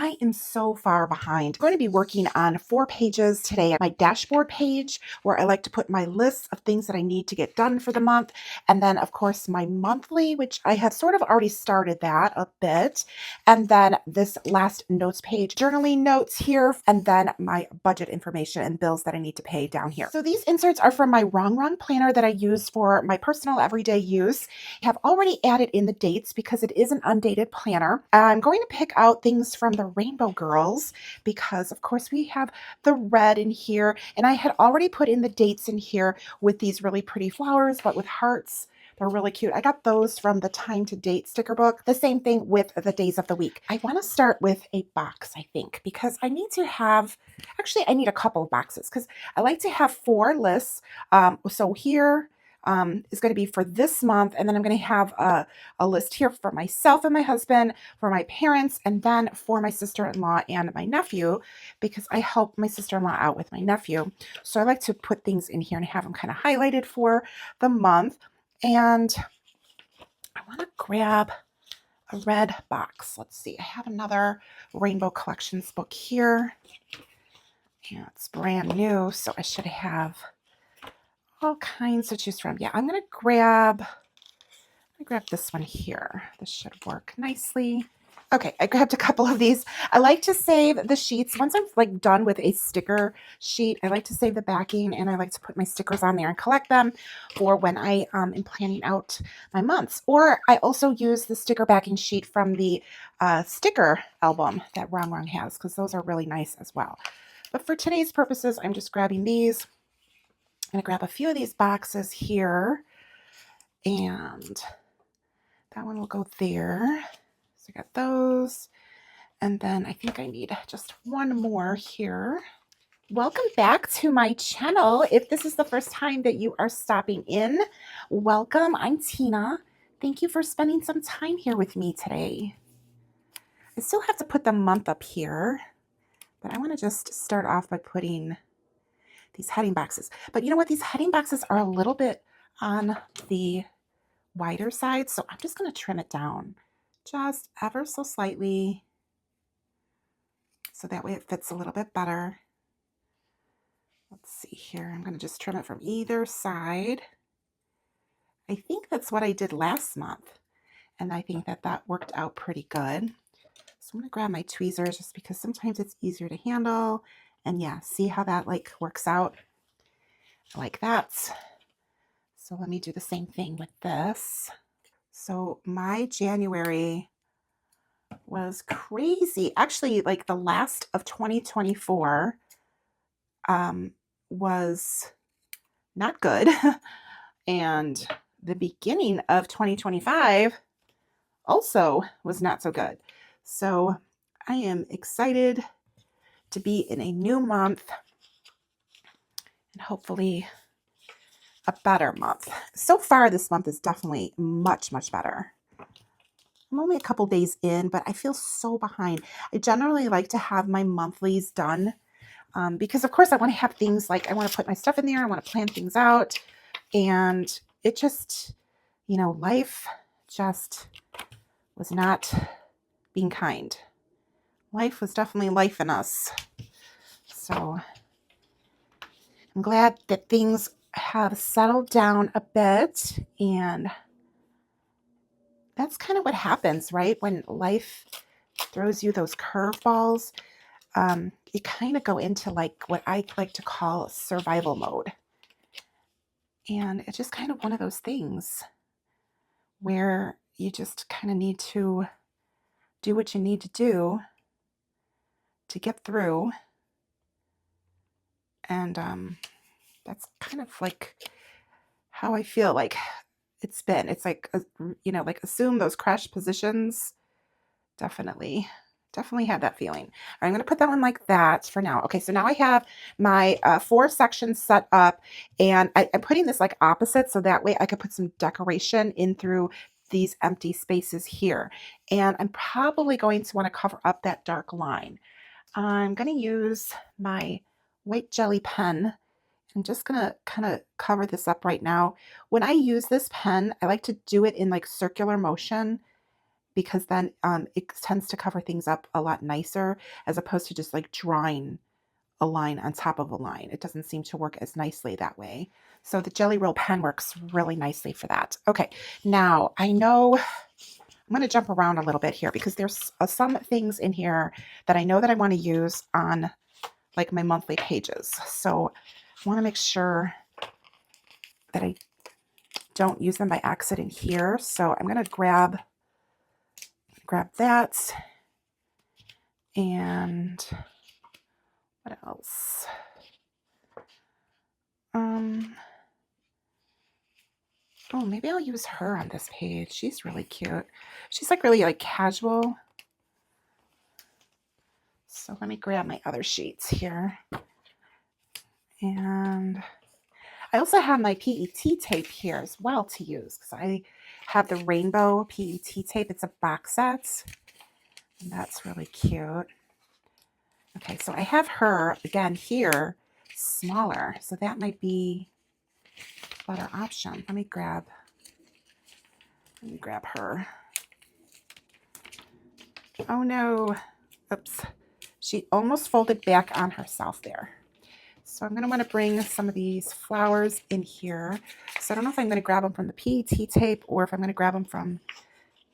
I am so far behind. I'm going to be working on 4 pages today. My dashboard page, where I like to put my list of things that I need to get done for the month. And then, of course, my monthly, which I have sort of already started that a bit. And then this last notes page, journaling notes here, and then my budget information and bills that I need to pay down here. So these inserts are from my RONGRONG planner that I use for my personal everyday use. I have already added in the dates because it is an undated planner. I'm going to pick out things from the Rainbow Girls because, of course, we have the red in here, and I had already put in the dates in here with these really pretty flowers, but with hearts. They're really cute. I got those from the Time to Date sticker book. The same thing with the days of the week. I want to start with a box, I think, because I need to have, actually, I need a couple of boxes because I like to have 4 lists. So here is going to be for this month, and then I'm going to have a list here for myself and my husband, for my parents, and then for my sister-in-law and my nephew, because I help my sister-in-law out with my nephew. So I like to put things in here and have them kind of highlighted for the month. And I want to grab a red box. Let's see. I have another Rainbow Collections book here. Yeah, it's brand new, so I should have all kinds to choose from. Yeah, I'm going to grab this one here. This should work nicely. Okay, I grabbed a couple of these. I like to save the sheets. Once I'm like done with a sticker sheet, I like to save the backing, and I like to put my stickers on there and collect them for when I am planning out my months. Or I also use the sticker backing sheet from the sticker album that RONGRONG has, because those are really nice as well. But for today's purposes, I'm just grabbing these. I'm going to grab a few of these boxes here, and that one will go there. So I got those, and then I think I need just one more here. Welcome back to my channel. If this is the first time that you are stopping in, welcome. I'm Tina. Thank you for spending some time here with me today. I still have to put the month up here, but I want to just start off by putting these heading boxes. But you know what? These heading boxes are a little bit on the wider side, so I'm just going to trim it down just ever so slightly, so that way it fits a little bit better. Let's see here. I'm going to just trim it from either side. I think that's what I did last month, and I think that that worked out pretty good. So I'm going to grab my tweezers just because sometimes it's easier to handle. And yeah, see how that like works out like that. So let me do the same thing with this. So my January was crazy. Actually, like the last of 2024 was not good. And the beginning of 2025 also was not so good. So I am excited to be in a new month and hopefully a better month. So far, this month is definitely much, much better. I'm only a couple days in, but I feel so behind. I generally like to have my monthlies done because, of course, I want to have things like I want to put my stuff in there. I want to plan things out. And it just, you know, life just was not being kind. Life was definitely life in us. So I'm glad that things have settled down a bit, and that's kind of what happens, right? When life throws you those curveballs, you kind of go into like what I like to call survival mode. And it's just kind of one of those things where you just kind of need to do what you need to do to get through. And that's kind of like how I feel like it's been. It's like, you know, like assume those crash positions. Definitely had that feeling. I'm going to put that one like that for now. Okay, so now I have my 4 sections set up, and I'm putting this like opposite so that way I could put some decoration in through these empty spaces here. And I'm probably going to want to cover up that dark line. I'm going to use my white jelly pen. I'm just going to kind of cover this up right now. When I use this pen, I like to do it in like circular motion, because then it tends to cover things up a lot nicer as opposed to just like drawing a line on top of a line. It doesn't seem to work as nicely that way. So the Jelly Roll pen works really nicely for that. Okay, now I know I'm going to jump around a little bit here because there's some things in here that I know that I want to use on like my monthly pages. So I want to make sure that I don't use them by accident here. So I'm going to grab that. And what else? Oh, maybe I'll use her on this page. She's really cute. She's like really like casual. So let me grab my other sheets here. And I also have my PET tape here as well to use because I have the rainbow PET tape. It's a box set. And that's really cute. Okay, so I have her again here, smaller. So that might be a better option. Let me grab her. Oh no. Oops. She almost folded back on herself there. So I'm going to want to bring some of these flowers in here. So I don't know if I'm going to grab them from the PET tape or if I'm going to grab them from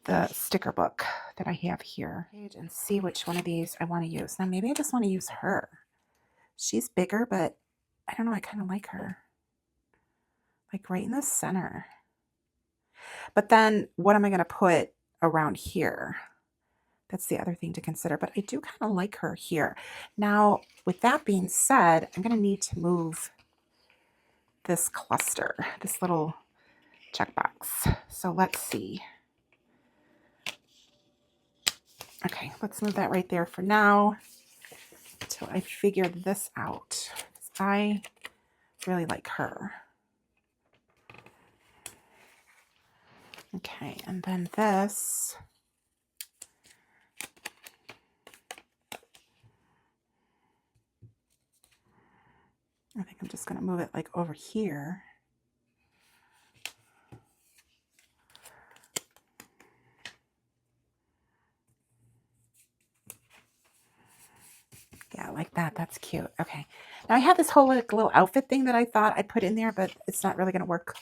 the sticker book that I have here and see which one of these I want to use. Now maybe I just want to use her. She's bigger, but I don't know. I kind of like her. Like right in the center. But then what am I going to put around here? That's the other thing to consider, but I do kind of like her here. Now, with that being said, I'm going to need to move this cluster, this little checkbox. So let's see. Okay, let's move that right there for now until I figure this out. I really like her. Okay, and then this. I think I'm just going to move it like over here. Yeah, like that. That's cute. Okay. Now I have this whole like little outfit thing that I thought I'd put in there, but it's not really going to work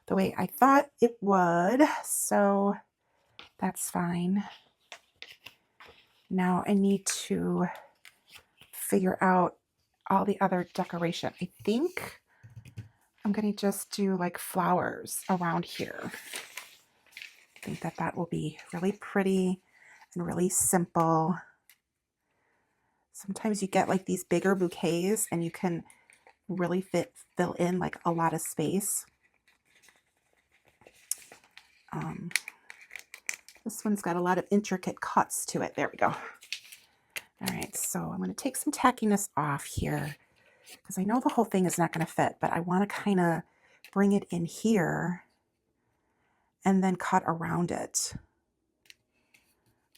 the way I thought it would. So that's fine. Now I need to figure out all the other decoration. I think I'm going to just do like flowers around here. I think that that will be really pretty and really simple. Sometimes you get like these bigger bouquets and you can really fill in like a lot of space. This one's got a lot of intricate cuts to it. There we go. All right, so I'm going to take some tackiness off here because I know the whole thing is not going to fit, but I want to kind of bring it in here and then cut around it.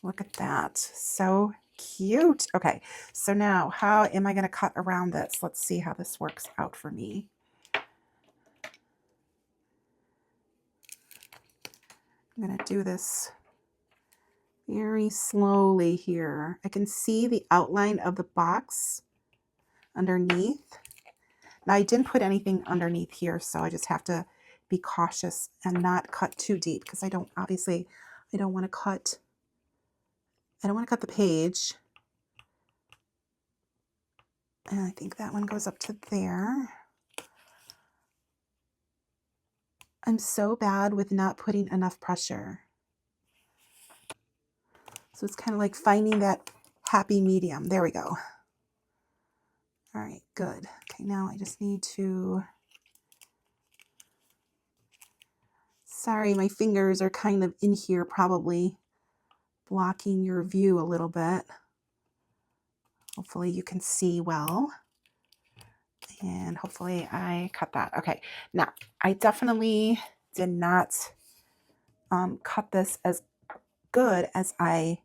Look at that. So cute. Okay, so now how am I going to cut around this? Let's see how this works out for me. I'm going to do this very slowly here. I can see the outline of the box underneath. Now I didn't put anything underneath here, so I just have to be cautious and not cut too deep because I don't want to cut the page. And I think that one goes up to there. I'm so bad with not putting enough pressure. So it's kind of like finding that happy medium. There we go. All right, good. Okay, now I just need to... Sorry, my fingers are kind of in here, probably blocking your view a little bit. Hopefully you can see well. And hopefully I cut that. Okay, now I definitely did not cut this as good as I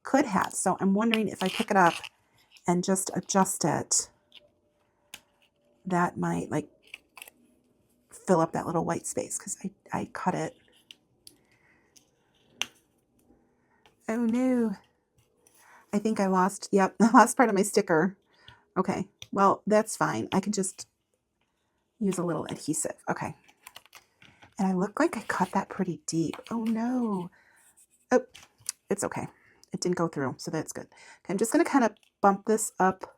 could have. So I'm wondering if I pick it up and just adjust it, that might like fill up that little white space because I cut it Oh no. I think I lost, yep, the last part of my sticker. Okay, well, that's fine. I can just use a little adhesive. Okay. And I look like I cut that pretty deep. Oh no. Oh, it's okay. It didn't go through, so that's good. Okay, I'm just going to kind of bump this up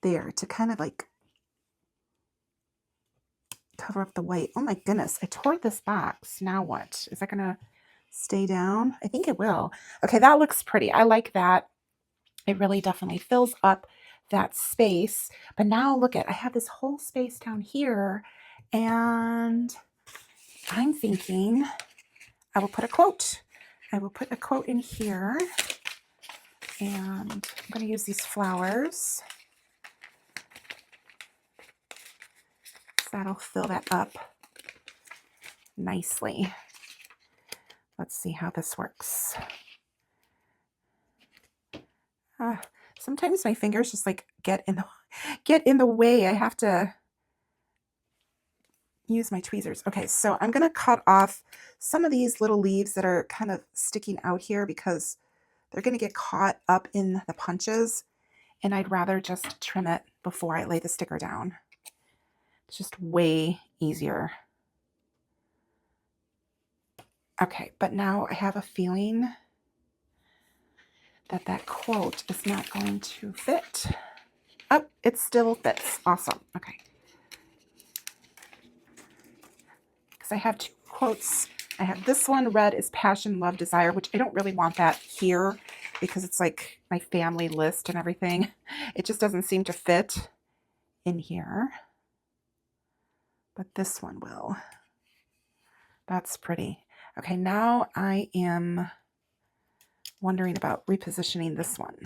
there to kind of like cover up the white. Oh my goodness, I tore this box. Now what? Is that going to stay down? I think it will. Okay, that looks pretty. I like that. It really definitely fills up that space. But now look at, I have this whole space down here, and I'm thinking I will put a quote. I will put a quote in here, and I'm going to use these flowers. That'll fill that up nicely. Let's see how this works. Sometimes my fingers just like get in the way. I have to use my tweezers. Okay, so I'm going to cut off some of these little leaves that are kind of sticking out here because they're going to get caught up in the punches, and I'd rather just trim it before I lay the sticker down. It's just way easier. Okay, but now I have a feeling that that quote is not going to fit. Oh, it still fits. Awesome. Okay. Because I have two quotes. I have this one, red is passion, love, desire, which I don't really want that here because it's like my family list and everything. It just doesn't seem to fit in here. But this one will. That's pretty. Okay, now I am wondering about repositioning this one.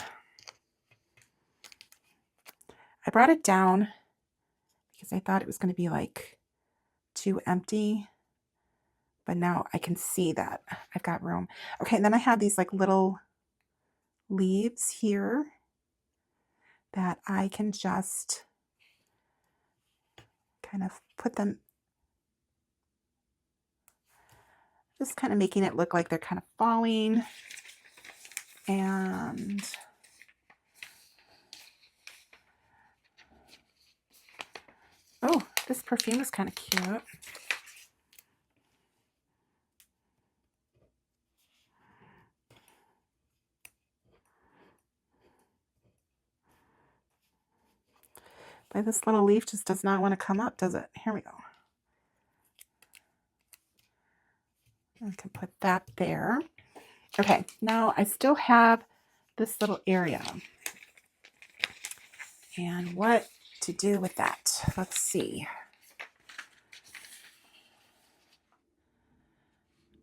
I brought it down because I thought it was going to be like too empty, but now I can see that I've got room. Okay, and then I have these like little leaves here that I can just kind of put them, just kind of making it look like they're kind of falling. And oh, this perfume is kind of cute. But this little leaf just does not want to come up, does it? Here we go. I can put that there. Okay, now I still have this little area. And what to do with that? Let's see.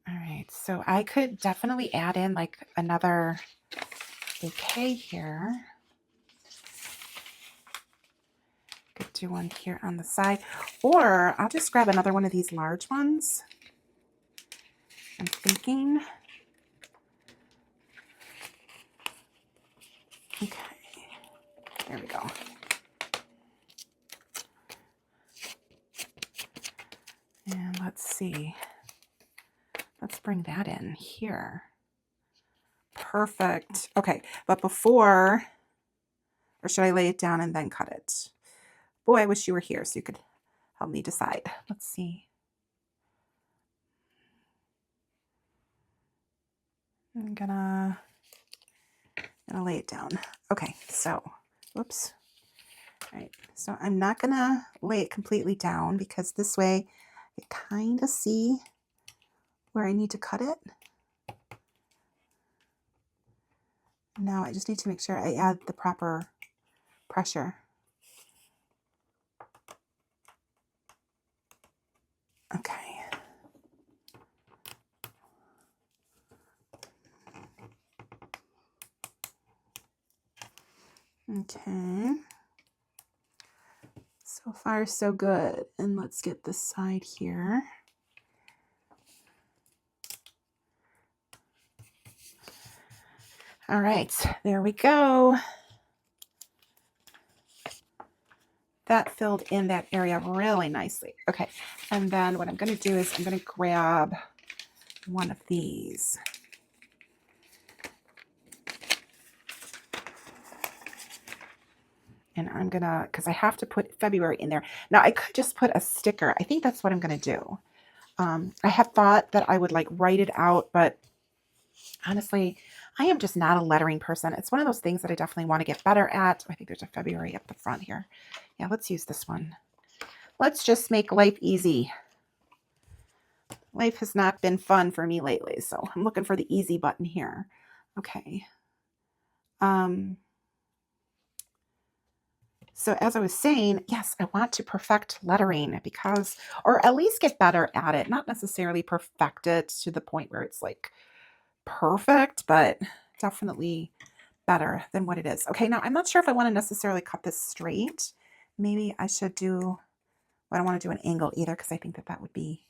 All right, so I could definitely add in like another bouquet here. Could do one here on the side, or I'll just grab another one of these large ones. I'm thinking. Okay, there we go. And let's see. Let's bring that in here. Perfect. Okay, but before, or should I lay it down and then cut it? Boy, I wish you were here so you could help me decide. Let's see. I'm gonna lay it down. Okay, so, whoops. All right, so I'm not gonna lay it completely down because this way I kind of see where I need to cut it. Now I just need to make sure I add the proper pressure. Okay. Okay. So far, so good. And let's get this side here. All right, there we go. That filled in that area really nicely. Okay, and then what I'm going to do is I'm going to grab one of these. And I'm gonna, because I have to put February in there. Now I could just put a sticker. I think that's what I'm gonna do. I have thought that I would like write it out, but honestly, I am just not a lettering person. It's one of those things that I definitely want to get better at. I think there's a February up the front here. Yeah, let's use this one. Let's just make life easy. Life has not been fun for me lately, so I'm looking for the easy button here. Okay. So as I was saying, yes, I want to perfect lettering because, or at least get better at it, not necessarily perfect it to the point where it's like perfect, but definitely better than what it is. Okay, now I'm not sure if I want to necessarily cut this straight. Maybe I should do, I don't want to do an angle either because I think that that would be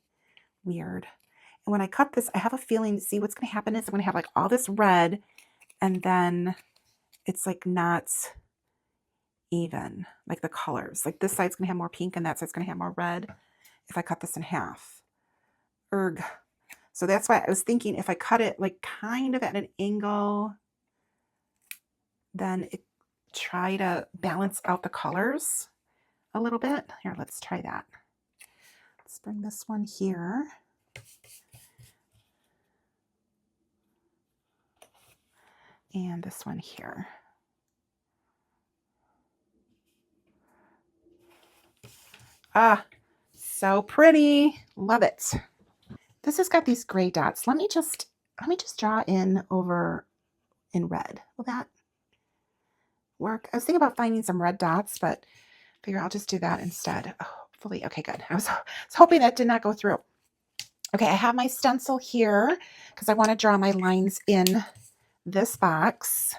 weird. And when I cut this, I have a feeling, see what's going to happen is I'm going to have like all this red and then it's like not even, like the colors. Like this side's going to have more pink and that side's going to have more red if I cut this in half. Erg. So that's why I was thinking if I cut it like kind of at an angle, then it try to balance out the colors a little bit. Here, let's try that. Let's bring this one here. And this one here. Ah, so pretty. Love it. This has got these gray dots. Let me just draw in over in red. Will that work? I was thinking about finding some red dots, but I figure I'll just do that instead. Oh, hopefully, okay, good. I was hoping that did not go through. Okay, I have my stencil here because I want to draw my lines in this box.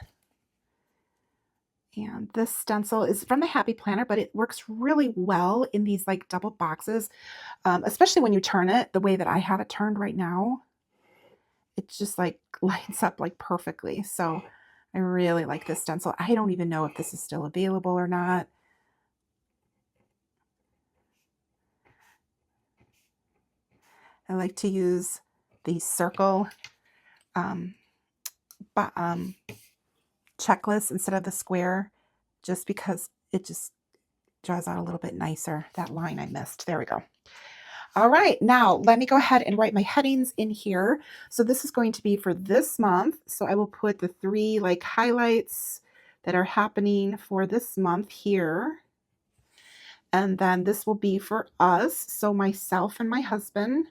And this stencil is from the Happy Planner, but it works really well in these like double boxes, especially when you turn it the way that I have it turned right now. It just like lines up like perfectly. So I really like this stencil. I don't even know if this is still available or not. I like to use the circle checklist instead of the square, just because it just draws out a little bit nicer. That line I missed. There we go. All right, now let me go ahead and write my headings in here. So this is going to be for this month. So I will put the 3 like highlights that are happening for this month here. And then this will be for us. So myself and my husband,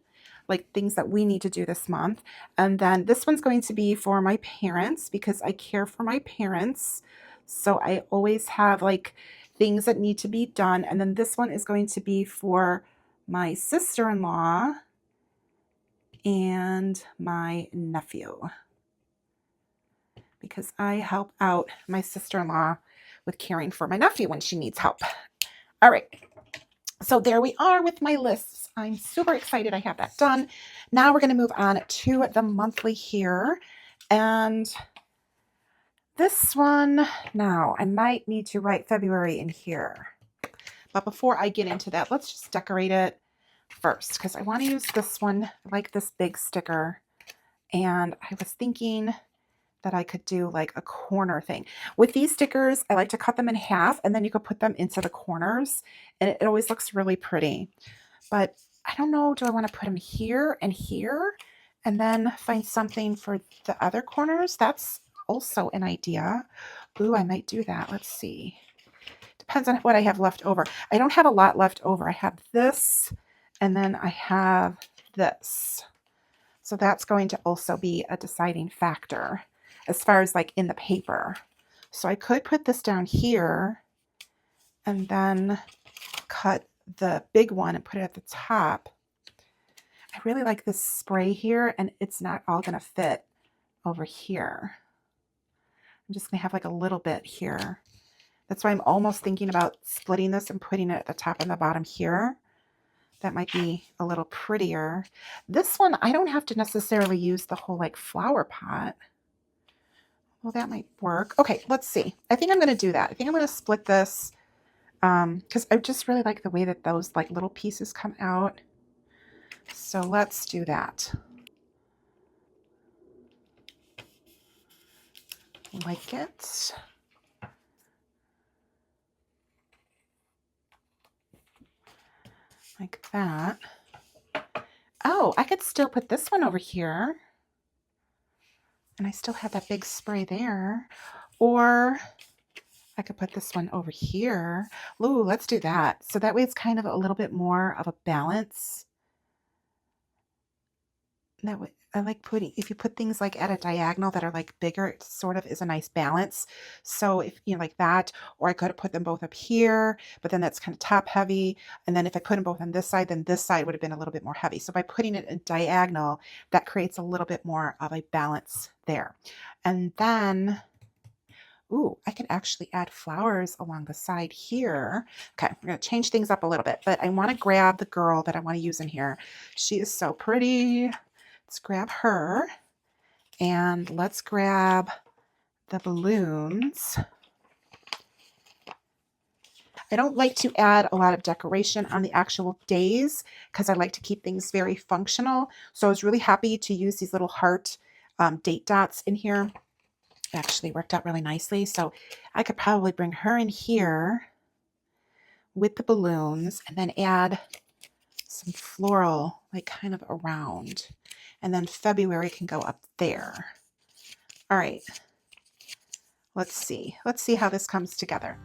like things that we need to do this month. And then this one's going to be for my parents because I care for my parents. So I always have like things that need to be done. And then this one is going to be for my sister-in-law and my nephew because I help out my sister-in-law with caring for my nephew when she needs help. All right. So there we are with my lists. I'm super excited I have that done. Now we're going to move on to the monthly here. And this one, now I might need to write February in here. But before I get into that, let's just decorate it first because I want to use this one. I like this big sticker. And I was thinking that I could do like a corner thing. With these stickers, I like to cut them in half and then you could put them into the corners and it always looks really pretty. But I don't know, do I want to put them here and then find something for the other corners? That's also an idea. Ooh, I might do that. Let's see. Depends on what I have left over. I don't have a lot left over. I have this and then I have this. So that's going to also be a deciding factor as far as like in the paper. So I could put this down here and then cut the big one and put it at the top. I really like this spray here and it's not all going to fit over here. I'm just going to have like a little bit here. That's why I'm almost thinking about splitting this and putting it at the top and the bottom here. That might be a little prettier. This one, I don't have to necessarily use the whole like flower pot. Well, that might work. Okay, let's see. I think I'm going to do that. I think I'm going to split this because I just really like the way that those like little pieces come out. So let's do that. Like it. like that. Oh, I could still put this one over here. And I still have that big spray there. Or I could put this one over here. Ooh, let's do that. So that way it's kind of a little bit more of a balance. That way, I like putting, if you put things like at a diagonal that are like bigger, it sort of is a nice balance. So if you know, like that, or I could have put them both up here, but then that's kind of top heavy. And then if I put them both on this side, then this side would have been a little bit more heavy. So by putting it in diagonal, that creates a little bit more of a balance there. And then, ooh, I could actually add flowers along the side here. Okay, we're going to change things up a little bit, but I want to grab the girl that I want to use in here. She is so pretty. Let's grab her, and let's grab the balloons. I don't like to add a lot of decoration on the actual days because I like to keep things very functional. So I was really happy to use these little heart date dots in here. It actually worked out really nicely. So I could probably bring her in here with the balloons and then add some floral, like kind of around. And then February can go up there. All right. Let's see. Let's see how this comes together.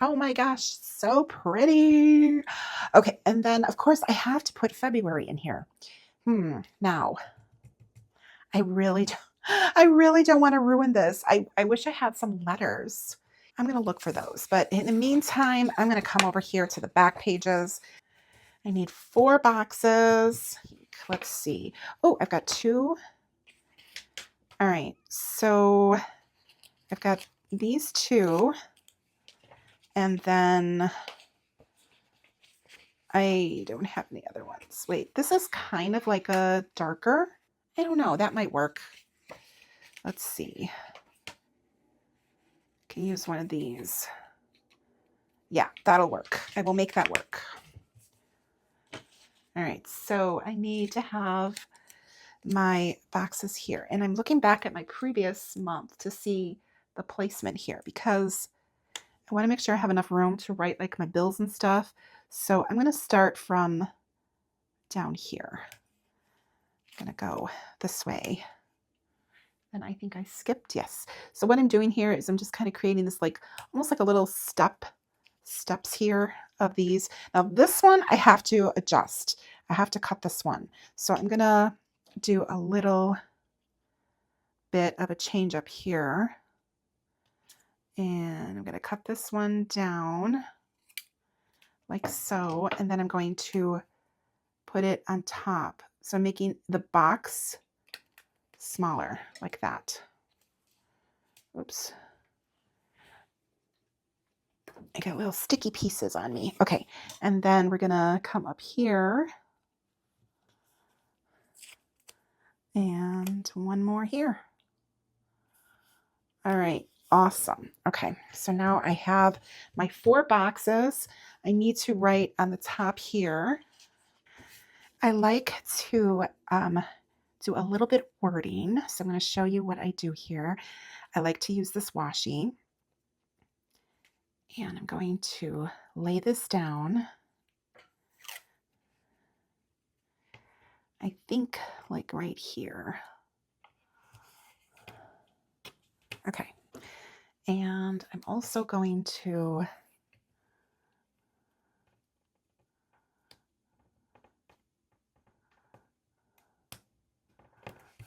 Oh my gosh, so pretty. Okay, and then of course I have to put February in here. Now, I really don't want to ruin this. I wish I had some letters. I'm going to look for those. But in the meantime, I'm going to come over here to the back pages. I need 4 boxes. Let's see. Oh, I've got 2. All right, so I've got these 2. And then I don't have any other ones. Wait, this is kind of like a darker. I don't know. That might work. Let's see. Can use one of these. Yeah, that'll work. I will make that work. All right, so I need to have my boxes here. And I'm looking back at my previous month to see the placement here because I want to make sure I have enough room to write like my bills and stuff. So I'm going to start from down here. I'm going to go this way. And I think I skipped, yes. So what I'm doing here is I'm just kind of creating this like, almost like a little steps here of these. Now this one I have to adjust. I have to cut this one. So I'm going to do a little bit of a change up here. And I'm going to cut this one down like so. And then I'm going to put it on top. So I'm making the box smaller like that. Oops. I got little sticky pieces on me. Okay. And then we're going to come up here. And one more here. All right. Awesome. Okay. So now I have my 4 boxes. I need to write on the top here. I like to do a little bit wording. So I'm going to show you what I do here. I like to use this washi. And I'm going to lay this down. I think like right here. Okay. And I'm also going to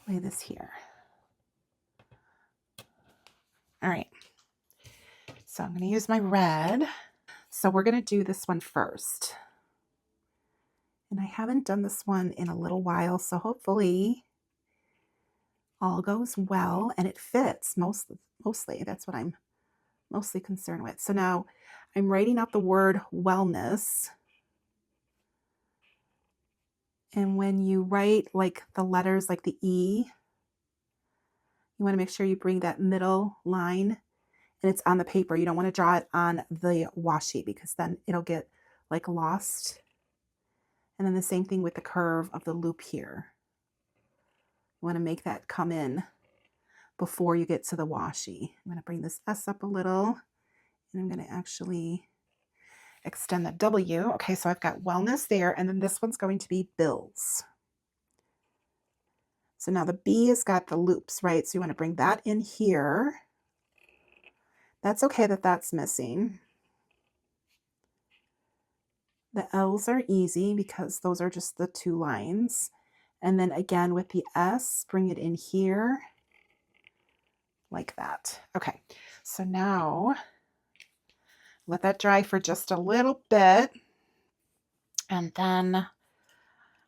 lay this here. All right. So I'm going to use my red. So we're going to do this one first. And I haven't done this one in a little while, so hopefully all goes well and it fits mostly. That's what I'm mostly concerned with. So now I'm writing out the word wellness. And when you write like the letters like the E, you want to make sure you bring that middle line and it's on the paper. You don't want to draw it on the washi because then it'll get like lost. And then the same thing with the curve of the loop here. You want to make that come in before you get to the washi. I'm going to bring this S up a little and I'm going to actually extend the W. Okay, so I've got wellness there, and then this one's going to be bills. So now the B has got the loops, right? So you want to bring that in here. That's okay that that's missing. The L's are easy because those are just the two lines. And then again with the S, bring it in here like that. Okay, so now let that dry for just a little bit. And then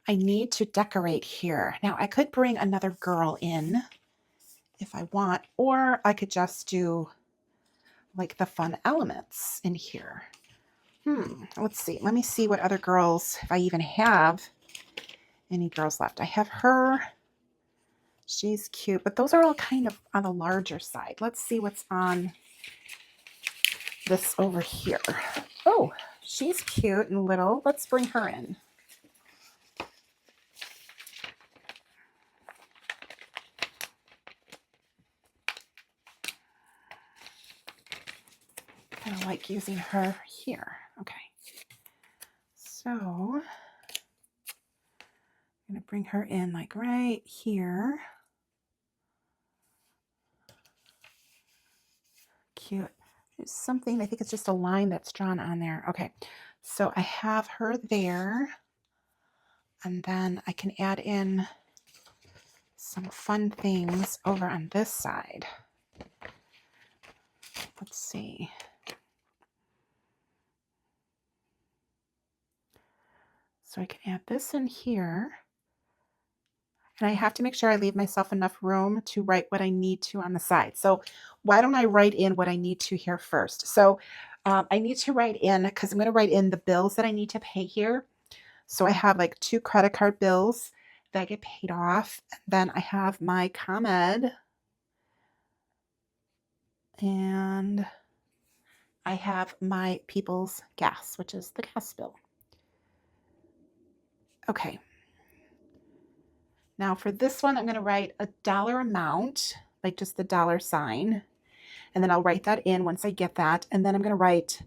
I need to decorate here. Now I could bring another girl in if I want, or I could just do like the fun elements in here. Let's see. Let me see what other girls, if I even have any girls left. I have her. She's cute, but those are all kind of on the larger side. Let's see what's on this over here. Oh, she's cute and little. Let's bring her in. Kind of like using her here. Okay. So I'm going to bring her in like right here. Cute. There's something, I think it's just a line that's drawn on there. Okay, so I have her there. And then I can add in some fun things over on this side. Let's see. So I can add this in here. And I have to make sure I leave myself enough room to write what I need to on the side. So why don't I write in what I need to here first? So I need to write in, because I'm going to write in the bills that I need to pay here. So I have like 2 credit card bills that get paid off. Then I have my ComEd. And I have my People's Gas, which is the gas bill. Okay. Now for this one, I'm going to write a dollar amount, like just the dollar sign. And then I'll write that in once I get that. And then I'm going to write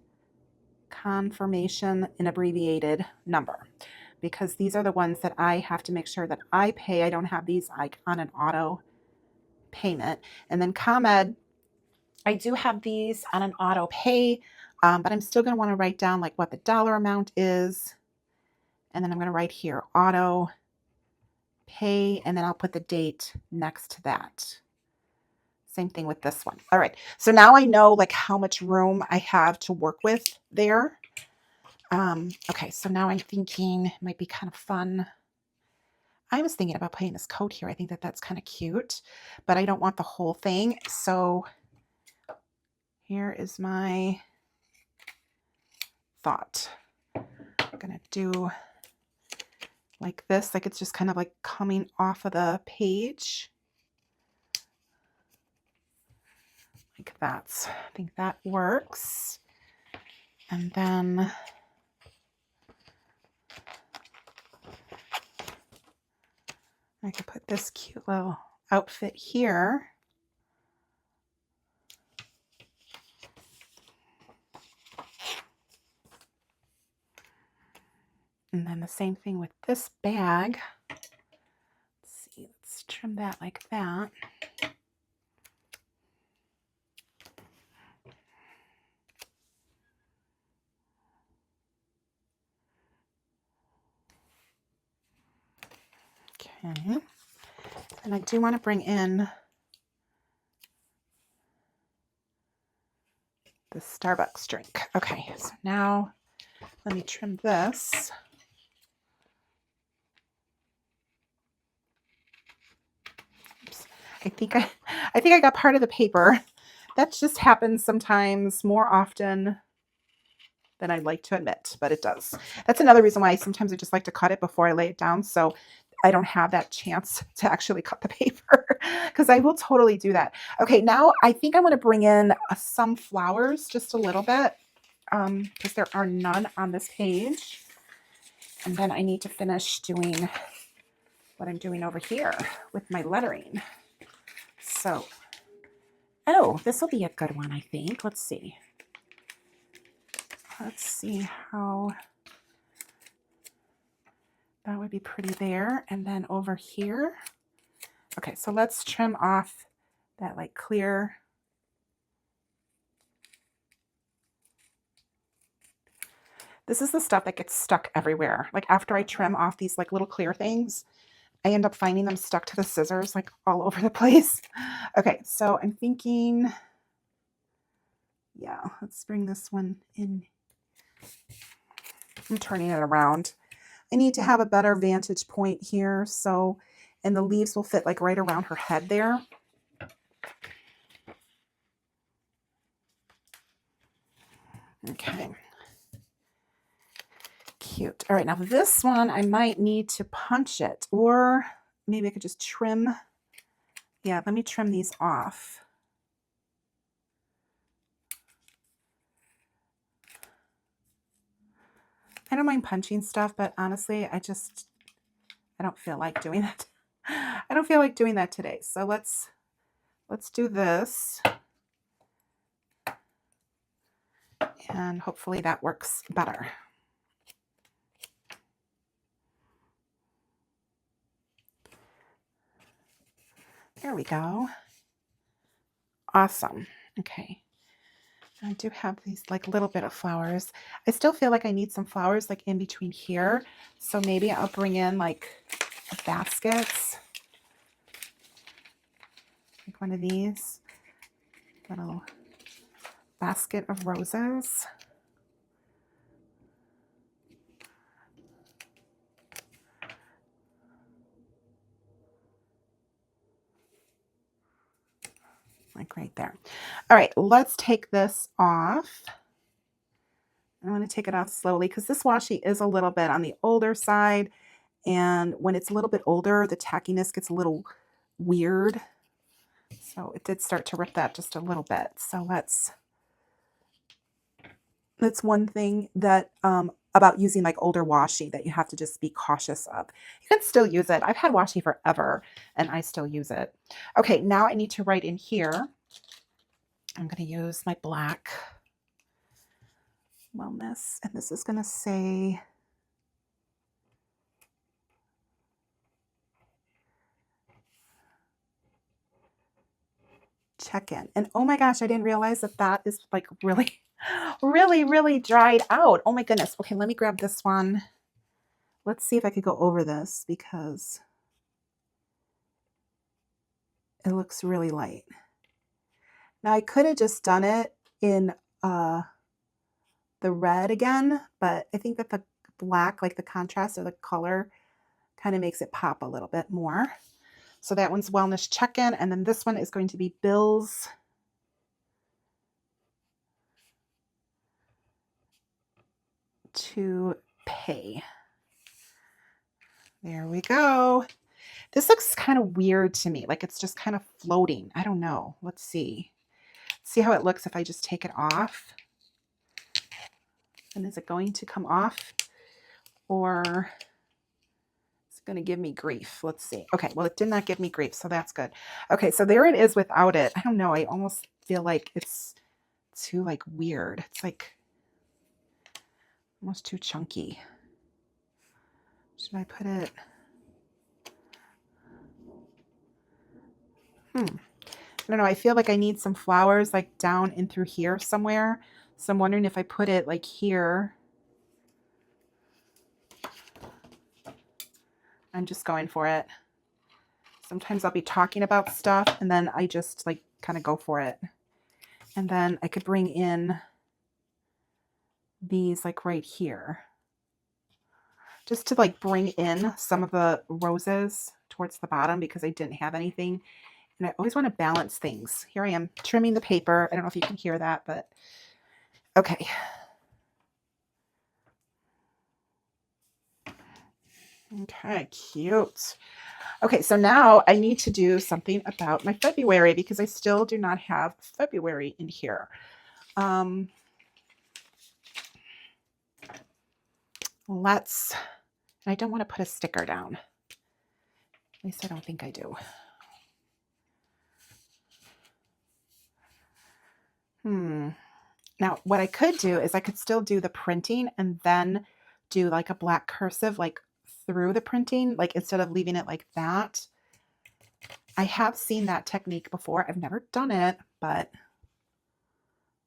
confirmation in abbreviated number, because these are the ones that I have to make sure that I pay. I don't have these like on an auto payment. And then ComEd, I do have these on an auto pay, but I'm still going to want to write down like what the dollar amount is. And then I'm going to write here auto pay, and then I'll put the date next to that. Same thing with this one. All right, so now I know like how much room I have to work with there. Okay, so now I'm thinking it might be kind of fun. I was thinking about putting this coat here. I think that that's kind of cute, but I don't want the whole thing. So here is my thought. I'm gonna do like this, like it's just kind of like coming off of the page. Like that. I think that works. And then I could put this cute little outfit here. And then the same thing with this bag. Let's see, let's trim that like that. Okay. And I do want to bring in the Starbucks drink. Okay, so now let me trim this. Oops. I think I got part of the paper. That just happens sometimes more often than I'd like to admit, but it does. That's another reason why sometimes I just like to cut it before I lay it down, so I don't have that chance to actually cut the paper, because I will totally do that. Okay, now I think I want to bring in some flowers, just a little bit, because there are none on this page. And then I need to finish doing what I'm doing over here with my lettering. So, oh, this will be a good one, I think. Let's see. Let's see how that would be pretty there. And then over here. Okay, so let's trim off that like clear. This is the stuff that gets stuck everywhere. Like after I trim off these like little clear things, I end up finding them stuck to the scissors like all over the place. Okay, so I'm thinking, yeah, let's bring this one in. I'm turning it around. I need to have a better vantage point here, so, and the leaves will fit like right around her head there. Okay. Cute. All right, now this one, I might need to punch it, or maybe I could just trim. Yeah, let me trim these off. I don't mind punching stuff, but honestly, I don't feel like doing it. I don't feel like doing that today. So let's do this. And hopefully that works better. There we go. Awesome. Okay. I do have these like little bit of flowers. I still feel like I need some flowers like in between here. So maybe I'll bring in like baskets. Like one of these. Little basket of roses. Like right there. All right, let's take this off. I'm going to take it off slowly because this washi is a little bit on the older side. And when it's a little bit older, the tackiness gets a little weird. So it did start to rip that just a little bit. So that's one thing that about using like older washi that you have to just be cautious of. You can still use it. I've had washi forever and I still use it. Okay, now I need to write in here. I'm going to use my black wellness, and this is going to say check-in. And oh my gosh, I didn't realize that that is like really, really dried out. Oh my goodness. Okay, let me grab this one. Let's see if I could go over this because it looks really light. Now I could have just done it in the red again, but I think that the black, like the contrast or the color, kind of makes it pop a little bit more. So that one's wellness check-in, and then this one is going to be bills to pay. There we go. This looks kind of weird to me, like it's just kind of floating. I don't know. Let's see. See how it looks if I just take it off. And is it going to come off? Or is it going to give me grief. Let's see. Okay, well, it did not give me grief, so that's good. Okay, so there it is without it. I don't know. I almost feel like it's too like weird. It's like almost too chunky. Should I put it? I don't know. I feel like I need some flowers like down in through here somewhere. So I'm wondering if I put it like here. I'm just going for it. Sometimes I'll be talking about stuff and then I just like kind of go for it. And then I could bring in these like right here. Just to like bring in some of the roses towards the bottom because I didn't have anything. And I always want to balance things. Here I am trimming the paper. I don't know if you can hear that, but okay. Okay, cute. Okay, so now I need to do something about my February because I still do not have February in here. I don't want to put a sticker down. At least I don't think I do. Now, what I could do is I could still do the printing and then do like a black cursive like through the printing, like instead of leaving it like that. I have seen that technique before. I've never done it, but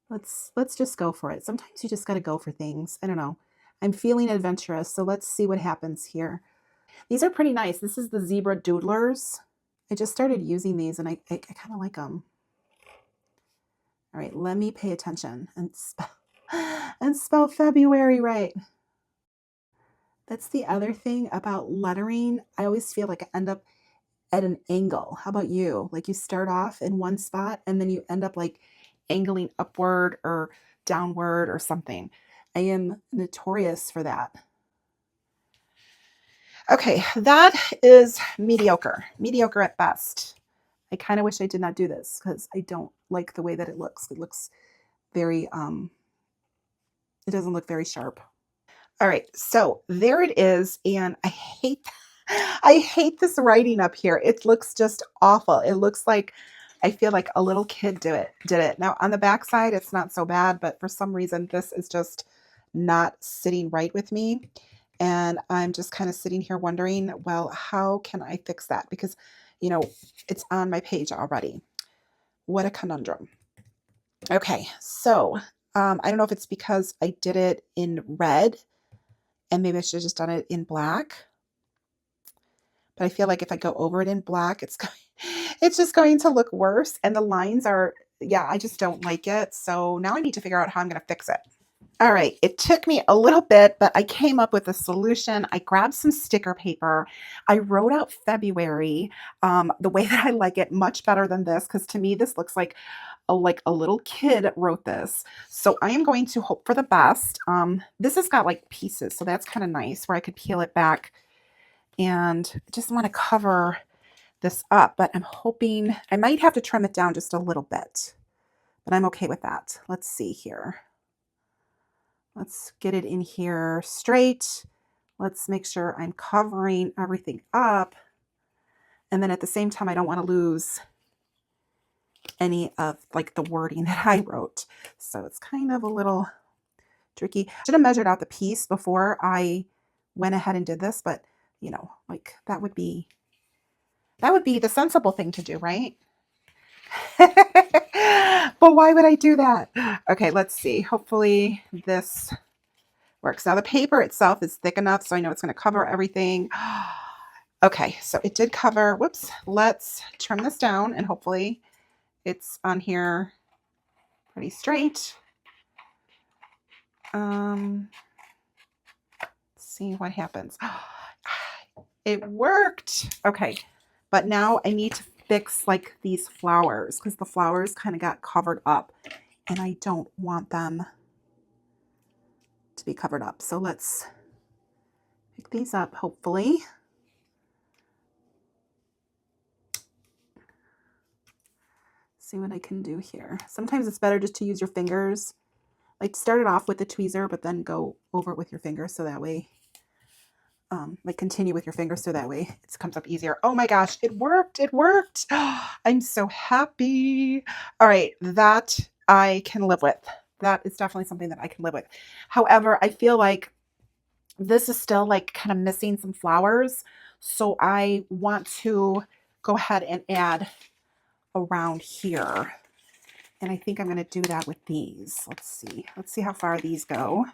let's just go for it. Sometimes you just got to go for things. I don't know. I'm feeling adventurous, so let's see what happens here. These are pretty nice. This is the Zebra Doodlers. I just started using these and I kind of like them. All right, let me pay attention and spell February right. That's the other thing about lettering. I always feel like I end up at an angle. How about you? Like you start off in one spot and then you end up like angling upward or downward or something. I am notorious for that. Okay, that is mediocre. Mediocre at best. I kind of wish I did not do this because I don't like the way that it looks. It looks very, it doesn't look very sharp. All right, so there it is. And I hate this writing up here. It looks just awful. It looks like I feel like a little kid did it. Now on the back side, it's not so bad, but for some reason, this is just not sitting right with me. And I'm just kind of sitting here wondering, well, how can I fix that? Because, you know, it's on my page already. What a conundrum. Okay, so I don't know if it's because I did it in red and maybe I should have just done it in black. But I feel like if I go over it in black, it's just going to look worse. And the lines are, yeah, I just don't like it. So now I need to figure out how I'm going to fix it. All right, it took me a little bit, but I came up with a solution. I grabbed some sticker paper. I wrote out February the way that I like it, much better than this, because to me, this looks like a little kid wrote this. So I am going to hope for the best. This has got like pieces, so that's kind of nice where I could peel it back. And I just want to cover this up, but I'm hoping I might have to trim it down just a little bit, but I'm okay with that. Let's see here. Let's get it in here straight. Let's make sure I'm covering everything up. And then at the same time, I don't want to lose any of like the wording that I wrote. So it's kind of a little tricky. I should have measured out the piece before I went ahead and did this, but you know, like that would be the sensible thing to do, right? But why would I do that? Okay, let's see. Hopefully this works. Now the paper itself is thick enough, so I know it's going to cover everything. Okay, so it did cover. Whoops. Let's trim this down and hopefully it's on here pretty straight. Let's see what happens. It worked. Okay, but now I need to fix like these flowers because the flowers kind of got covered up and I don't want them to be covered up. So let's pick these up, hopefully. See what I can do here. Sometimes it's better just to use your fingers. Like start it off with the tweezer, but then go over it with your fingers so that way like continue with your fingers so that way it comes up easier. Oh my gosh, it worked. It worked. I'm so happy. All right, that I can live with. That is definitely something that I can live with. However, I feel like this is still like kind of missing some flowers. So I want to go ahead and add around here. And I think I'm going to do that with these. Let's see. Let's see how far these go.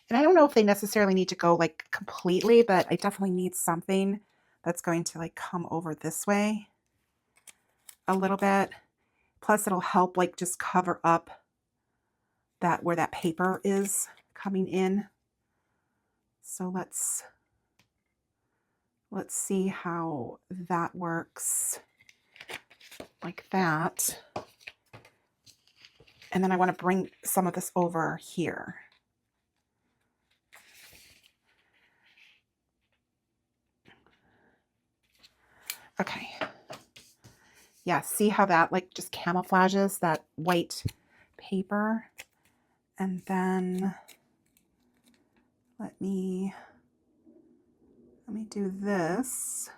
And I don't know if they necessarily need to go like completely, but I definitely need something that's going to like come over this way a little bit. Plus it'll help like just cover up that where that paper is coming in. So let's see how that works like that. And then I want to bring some of this over here. Okay. Yeah, see how that like just camouflages that white paper? And then let me do this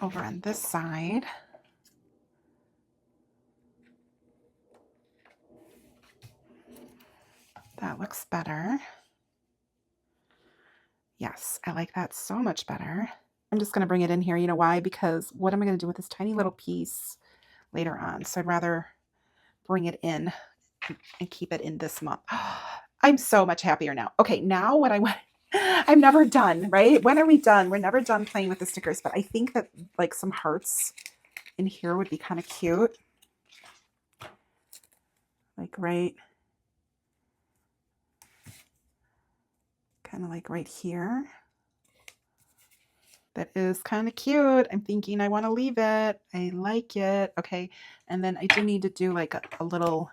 over on this side. That looks better. Yes, I like that so much better. I'm just going to bring it in here. You know why? Because what am I going to do with this tiny little piece later on? So I'd rather bring it in and keep it in this month. I'm so much happier now. Okay, now what I want, I'm never done, right? When are we done? We're never done playing with the stickers, but I think that like some hearts in here would be kind of cute. Like kind of like right here. That is kind of cute. I'm thinking I want to leave it. I like it. Okay. And then I do need to do like a little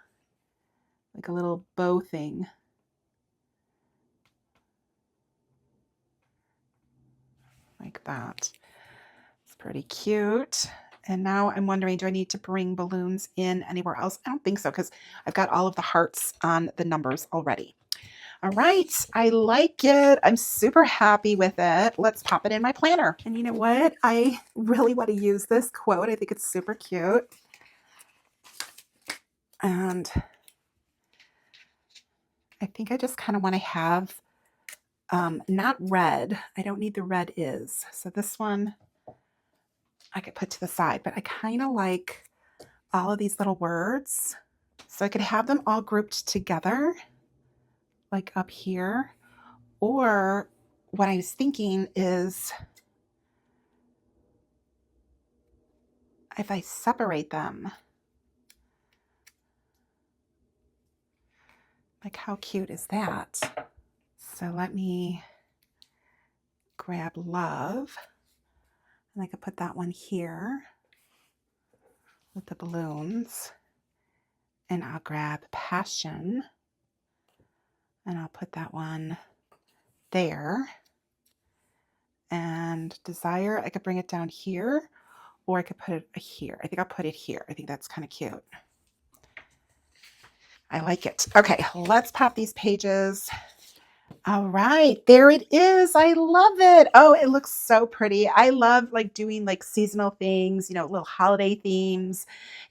bow thing. Like that. It's pretty cute. And now I'm wondering, do I need to bring balloons in anywhere else? I don't think so, because I've got all of the hearts on the numbers already. All right, I like it. I'm super happy with it. Let's pop it in my planner. And you know what? I really want to use this quote. I think it's super cute. And I think I just kind of want to have, not red. I don't need the red is. So this one I could put to the side, but I kind of like all of these little words. So I could have them all grouped together, like up here. Or what I was thinking is if I separate them, like how cute is that? So let me grab love, and I could put that one here with the balloons, and I'll grab passion, and I'll put that one there. And desire, I could bring it down here, or I could put it here. I think I'll put it here. I think that's kind of cute. I like it. Okay, let's pop these pages. All right, there it is. I love it. Oh, it looks so pretty. I love like doing like seasonal things, you know, little holiday themes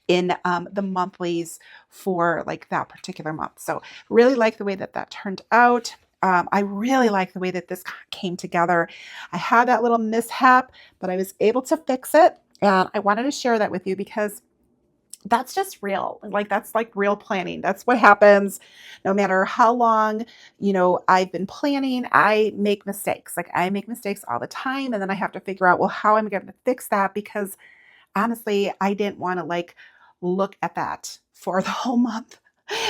in the monthlies for like that particular month. So really like the way that that turned out. I really like the way that this came together. I had that little mishap, but I was able to fix it. And I wanted to share that with you because that's just real. Like that's like real planning. That's what happens no matter how long, you know, I've been planning. I make mistakes. Like I make mistakes all the time. And then I have to figure out, well, how am I going to fix that? Because honestly, I didn't want to like look at that for the whole month.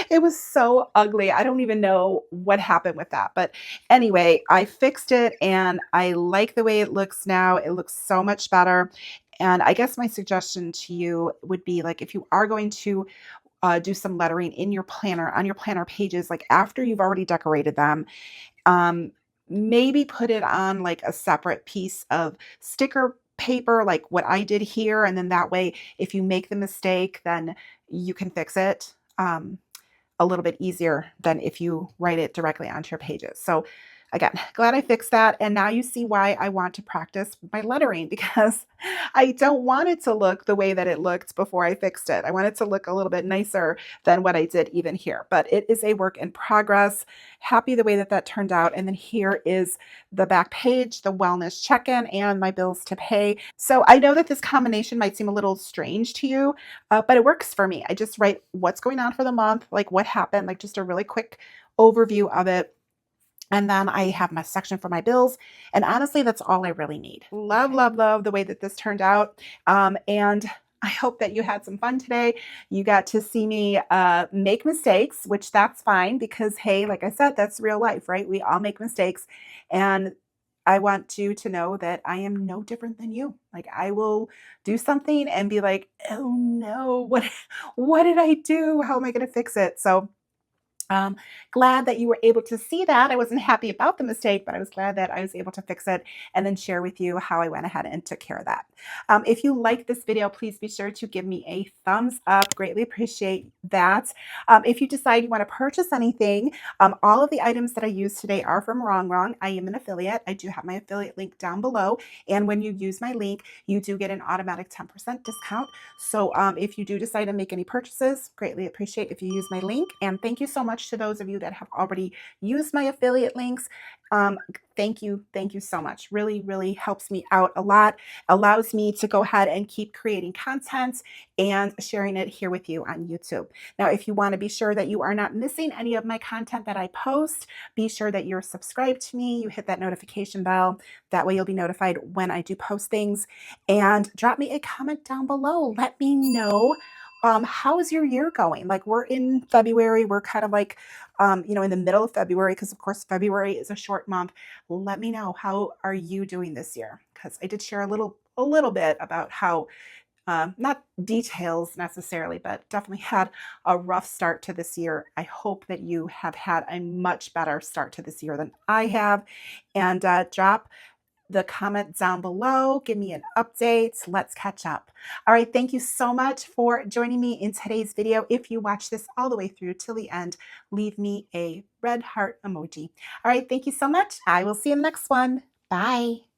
It was so ugly. I don't even know what happened with that. But anyway, I fixed it and I like the way it looks now. It looks so much better. And I guess my suggestion to you would be like, if you are going to do some lettering in your planner, on your planner pages, like after you've already decorated them, um, maybe put it on like a separate piece of sticker paper, like what I did here. And then that way, if you make the mistake, then you can fix it a little bit easier than if you write it directly onto your pages. So again, glad I fixed that. And now you see why I want to practice my lettering, because I don't want it to look the way that it looked before I fixed it. I want it to look a little bit nicer than what I did even here, but it is a work in progress. Happy the way that that turned out. And then here is the back page, the wellness check-in, and my bills to pay. So I know that this combination might seem a little strange to you, but it works for me. I just write what's going on for the month, like what happened, like just a really quick overview of it. And then I have my section for my bills. And honestly, that's all I really need. Love, love, love the way that this turned out. And I hope that you had some fun today. You got to see me make mistakes, which that's fine because, hey, like I said, that's real life, right? We all make mistakes. And I want you to know that I am no different than you. Like I will do something and be like, oh no, what did I do? How am I going to fix it? So um, glad that you were able to see that. I wasn't happy about the mistake, but I was glad that I was able to fix it and then share with you how I went ahead and took care of that. If you like this video, please be sure to give me a thumbs up. Greatly appreciate that. If you decide you want to purchase anything, all of the items that I use today are from RONGRONG. I am an affiliate. I do have my affiliate link down below. And when you use my link, you do get an automatic 10% discount. So if you do decide to make any purchases, greatly appreciate if you use my link. And thank you so much to those of you that have already used my affiliate links. Thank you so much. Really, really helps me out a lot, allows me to go ahead and keep creating content and sharing it here with you on YouTube. Now, if you want to be sure that you are not missing any of my content that I post, be sure that you're subscribed to me. You hit that notification bell. That way you'll be notified when I do post things. And drop me a comment down below. Let me know how's your year going? Like we're in February, we're kind of like, in the middle of February, because of course, February is a short month. Let me know, how are you doing this year? Because I did share a little bit about how, not details necessarily, but definitely had a rough start to this year. I hope that you have had a much better start to this year than I have. And drop the comment down below. Give me an update. Let's catch up. All right. Thank you so much for joining me in today's video. If you watch this all the way through till the end, leave me a red heart emoji. All right. Thank you so much. I will see you in the next one. Bye.